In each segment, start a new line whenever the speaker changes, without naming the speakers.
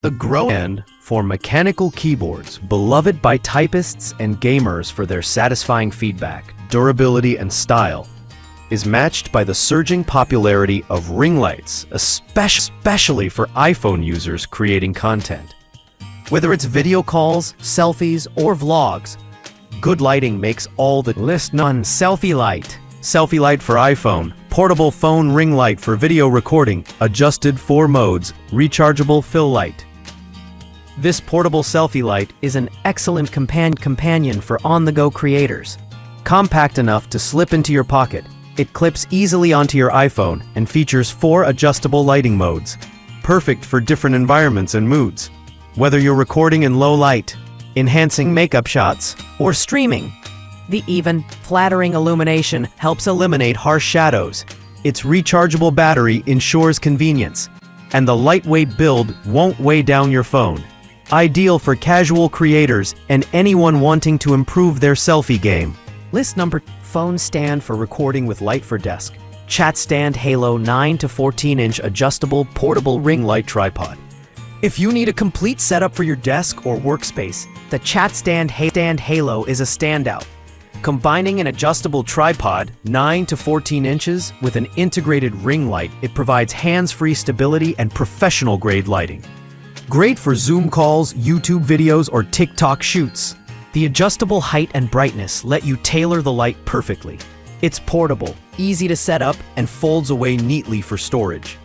The Grow End for mechanical keyboards, beloved by typists and gamers for their satisfying feedback, durability, and style, is matched by the surging popularity of ring lights, especially for iPhone users creating content. Whether it's video calls, selfies, or vlogs, good lighting makes all the list none. Selfie light. Selfie light for iPhone. Portable phone ring light for video recording. Adjusted 4 modes. Rechargeable fill light. This portable selfie light is an excellent companion for on-the-go creators. Compact enough to slip into your pocket, it clips easily onto your iPhone and features 4 adjustable lighting modes, perfect for different environments and moods. Whether you're recording in low light, enhancing makeup shots, or streaming, the even, flattering illumination helps eliminate harsh shadows. Its rechargeable battery ensures convenience, and the lightweight build won't weigh down your phone. Ideal for casual creators and anyone wanting to improve their selfie game. List number: phone stand for recording with light for desk. Chat stand Halo 9 to 14-inch adjustable portable ring light tripod. If you need a complete setup for your desk or workspace, the Chat stand Halo is a standout. Combining an adjustable tripod 9 to 14 inches with an integrated ring light, it provides hands-free stability and professional-grade lighting. Great for Zoom calls, YouTube videos, or TikTok shoots. The adjustable height and brightness let you tailor the light perfectly. It's portable, easy to set up, and folds away neatly for storage.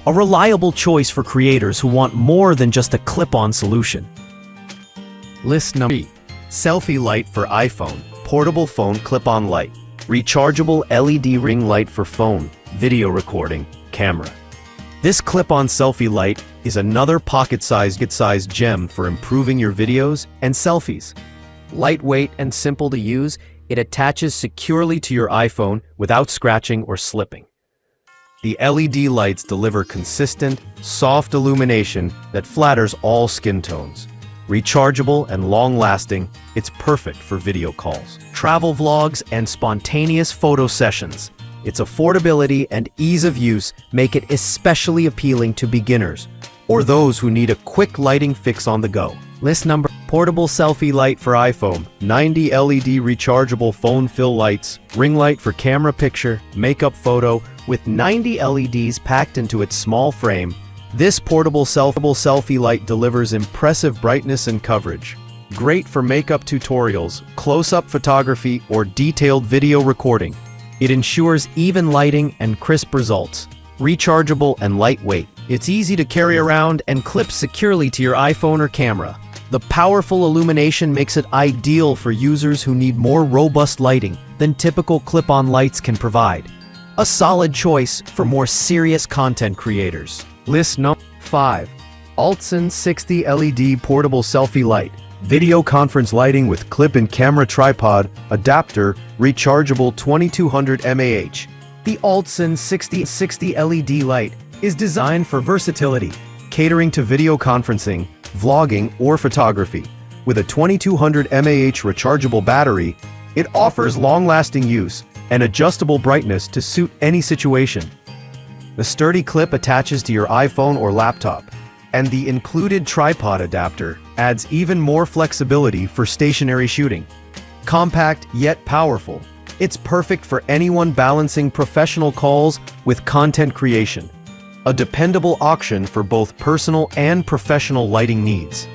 A reliable choice for creators who want more than just a clip-on solution. List number 3. Selfie light for iPhone. Portable phone clip-on light. Rechargeable LED ring light for phone, video recording, camera. This clip-on selfie light is another pocket-sized gem for improving your videos and selfies. Lightweight and simple to use, it attaches securely to your iPhone without scratching or slipping. The LED lights deliver consistent, soft illumination that flatters all skin tones. Rechargeable and long-lasting, it's perfect for video calls, travel vlogs, and spontaneous photo sessions. Its affordability and ease of use make it especially appealing to beginners or those who need a quick lighting fix on the go. List number: portable selfie light for iPhone, 90 LED rechargeable phone fill lights, ring light for camera picture, makeup photo, with 90 LEDs packed into its small frame. This portable selfie light delivers impressive brightness and coverage. Great for makeup tutorials, close-up photography, or detailed video recording. It ensures even lighting and crisp results. Rechargeable and lightweight, it's easy to carry around and clips securely to your iPhone or camera. The powerful illumination makes it ideal for users who need more robust lighting than typical clip-on lights can provide. A solid choice for more serious content creators. List number 5. Altson 60 LED portable selfie light. Video conference lighting with clip-in camera tripod, adapter, rechargeable 2200 mAh. The Altson 60 LED light is designed for versatility, catering to video conferencing, vlogging, or photography. With a 2200 mAh rechargeable battery, it offers long-lasting use and adjustable brightness to suit any situation. The sturdy clip attaches to your iPhone or laptop, and the included tripod adapter adds even more flexibility for stationary shooting. Compact yet powerful, it's perfect for anyone balancing professional calls with content creation. A dependable option for both personal and professional lighting needs.